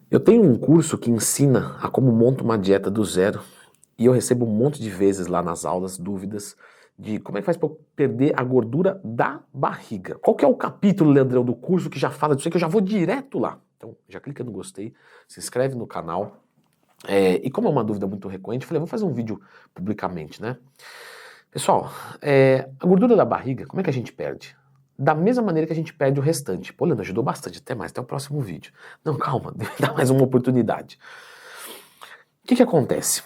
Eu tenho um curso que ensina a como monta uma dieta do zero e eu recebo um monte de vezes lá nas aulas dúvidas de como é que faz para eu perder a gordura da barriga. Qual que é o capítulo, Leandrão, do curso que já fala disso aí, que eu já vou direto lá? Então já clica no gostei, se inscreve no canal. E como é uma dúvida muito recorrente, eu falei, vou fazer um vídeo publicamente, né? Pessoal, a gordura da barriga, como é que a gente perde? Da mesma maneira que a gente perde o restante. Pô, Leandro, ajudou bastante, até mais, até o próximo vídeo. Não, calma, dá mais uma oportunidade. O que acontece?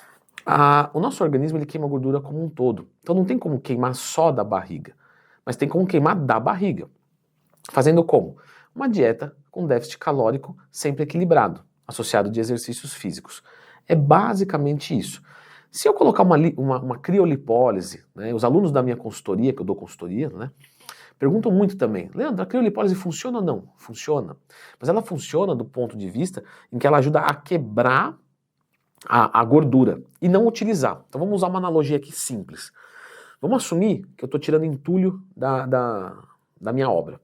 O nosso organismo ele queima gordura como um todo. Então não tem como queimar só da barriga, mas tem como queimar da barriga. Fazendo como? Uma dieta com déficit calórico sempre equilibrado, associado de exercícios físicos. É basicamente isso. Se eu colocar uma criolipólise, né, os alunos da minha consultoria, que eu dou consultoria, né, perguntam muito também, Leandro, a criolipólise funciona ou não? Funciona. Mas ela funciona do ponto de vista em que ela ajuda a quebrar a gordura e não utilizar. Então vamos usar uma analogia aqui simples. Vamos assumir que eu estou tirando entulho da minha obra.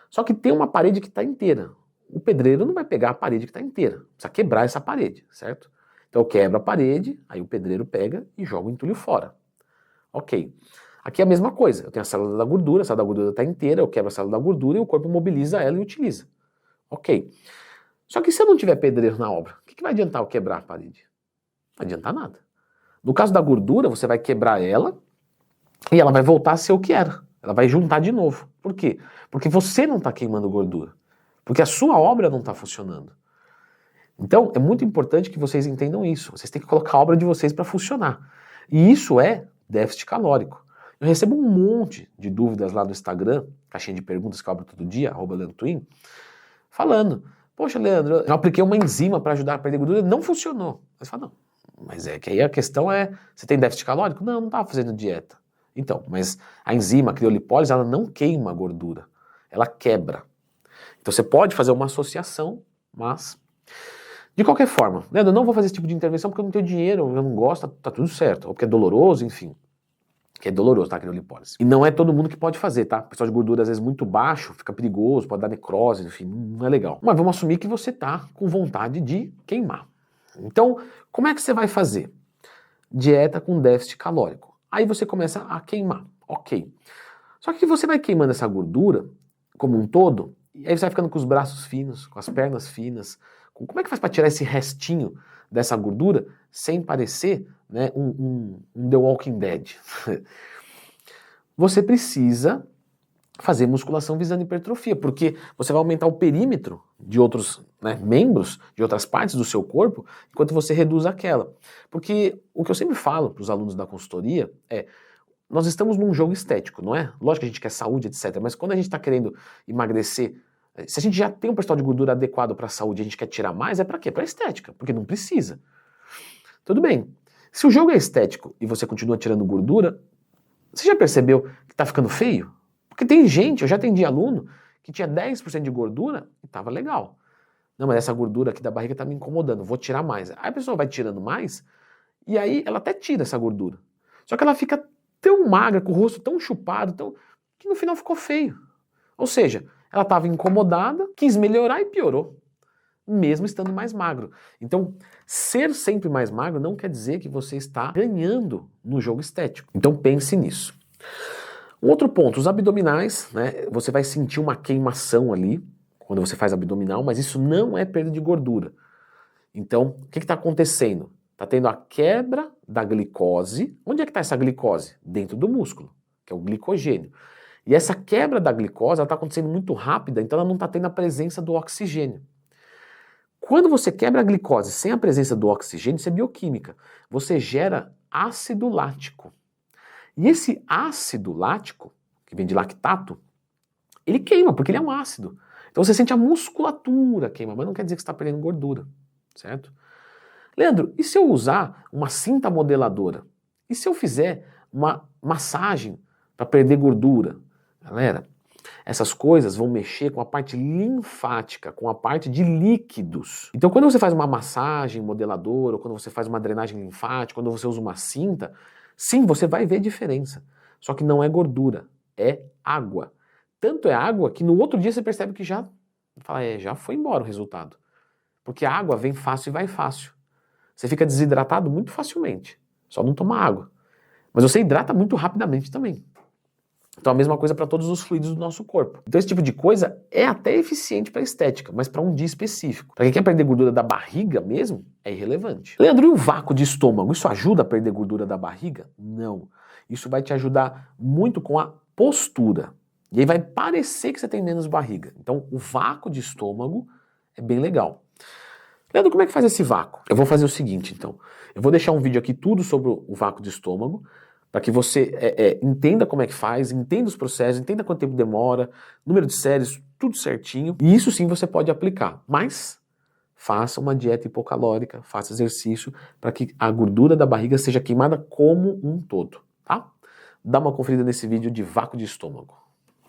Só que tem uma parede que está inteira. O pedreiro não vai pegar a parede que está inteira. Precisa quebrar essa parede, certo? Então eu quebro a parede, aí o pedreiro pega e joga o entulho fora. Ok. Aqui é a mesma coisa. Eu tenho a célula da gordura, a célula da gordura está inteira, eu quebro a célula da gordura e o corpo mobiliza ela e utiliza. Ok. Só que se eu não tiver pedreiro na obra, o que vai adiantar eu quebrar a parede? Não adianta nada. No caso da gordura, você vai quebrar ela e ela vai voltar a ser o que era. Ela vai juntar de novo. Por quê? Porque você não está queimando gordura. Porque a sua obra não está funcionando. Então, é muito importante que vocês entendam isso. Vocês têm que colocar a obra de vocês para funcionar. E isso é déficit calórico. Eu recebo um monte de dúvidas lá no Instagram, caixinha de perguntas que eu abro todo dia, @LeandroTwin, falando, poxa, Leandro, eu apliquei uma enzima para ajudar a perder gordura, não funcionou. Aí você fala, não, mas é que aí a questão é, você tem déficit calórico? Não, não estava fazendo dieta. Então, mas a enzima, a criolipólise, ela não queima a gordura, ela quebra. Então você pode fazer uma associação, mas... De qualquer forma, Leandro, eu não vou fazer esse tipo de intervenção porque eu não tenho dinheiro, eu não gosto, tá tudo certo. Ou porque é doloroso, enfim. Que é doloroso, tá, a criolipólise. E não é todo mundo que pode fazer, tá? O pessoal de gordura, às vezes, muito baixo, fica perigoso, pode dar necrose, enfim, não é legal. Mas vamos assumir que você tá com vontade de queimar. Então, como é que você vai fazer? Dieta com déficit calórico. Aí você começa a queimar, ok. Só que você vai queimando essa gordura, como um todo, e aí você vai ficando com os braços finos, com as pernas finas. Como é que faz para tirar esse restinho dessa gordura sem parecer, né, um The Walking Dead? Você precisa fazer musculação visando hipertrofia, porque você vai aumentar o perímetro de outros, né, membros, de outras partes do seu corpo, enquanto você reduz aquela. Porque o que eu sempre falo para os alunos da consultoria é, nós estamos num jogo estético, não é? Lógico que a gente quer saúde, etc. Mas quando a gente está querendo emagrecer, se a gente já tem um percentual de gordura adequado para a saúde e a gente quer tirar mais, é para quê? Para estética, porque não precisa. Tudo bem. Se o jogo é estético e você continua tirando gordura, você já percebeu que está ficando feio? Porque tem gente, eu já atendi aluno, que tinha 10% de gordura e estava legal. Não, mas essa gordura aqui da barriga está me incomodando, vou tirar mais. Aí a pessoa vai tirando mais e aí ela até tira essa gordura. Só que ela fica tão magra, com o rosto tão chupado, que no final ficou feio. Ou seja, ela estava incomodada, quis melhorar e piorou, mesmo estando mais magro. Então, ser sempre mais magro não quer dizer que você está ganhando no jogo estético. Então pense nisso. Um outro ponto, os abdominais, né? Você vai sentir uma queimação ali quando você faz abdominal, mas isso não é perda de gordura. Então, o que está acontecendo? Está tendo a quebra da glicose. Onde é que está essa glicose? Dentro do músculo, que é o glicogênio. E essa quebra da glicose está acontecendo muito rápida, então ela não está tendo a presença do oxigênio. Quando você quebra a glicose sem a presença do oxigênio, isso é bioquímica. Você gera ácido lático. E esse ácido lático, que vem de lactato, ele queima, porque ele é um ácido. Então você sente a musculatura queima, mas não quer dizer que você está perdendo gordura, certo? Leandro, e se eu usar uma cinta modeladora? E se eu fizer uma massagem para perder gordura? Galera, essas coisas vão mexer com a parte linfática, com a parte de líquidos. Então quando você faz uma massagem modeladora, ou quando você faz uma drenagem linfática, quando você usa uma cinta, sim, você vai ver diferença. Só que não é gordura, é água. Tanto é água que no outro dia você percebe que já foi embora o resultado. Porque a água vem fácil e vai fácil. Você fica desidratado muito facilmente, só não toma água. Mas você hidrata muito rapidamente também. Então a mesma coisa para todos os fluidos do nosso corpo. Então esse tipo de coisa é até eficiente para estética, mas para um dia específico. Para quem quer perder gordura da barriga mesmo, é irrelevante. Leandro, e o vácuo de estômago? Isso ajuda a perder gordura da barriga? Não. Isso vai te ajudar muito com a postura. E aí vai parecer que você tem menos barriga. Então o vácuo de estômago é bem legal. Leandro, como é que faz esse vácuo? Eu vou fazer o seguinte, então. Eu vou deixar um vídeo aqui tudo sobre o vácuo de estômago, para que você entenda como é que faz, entenda os processos, entenda quanto tempo demora, número de séries, tudo certinho. E isso sim você pode aplicar. Mas faça uma dieta hipocalórica, faça exercício, para que a gordura da barriga seja queimada como um todo, tá? Dá uma conferida nesse vídeo de vácuo de estômago.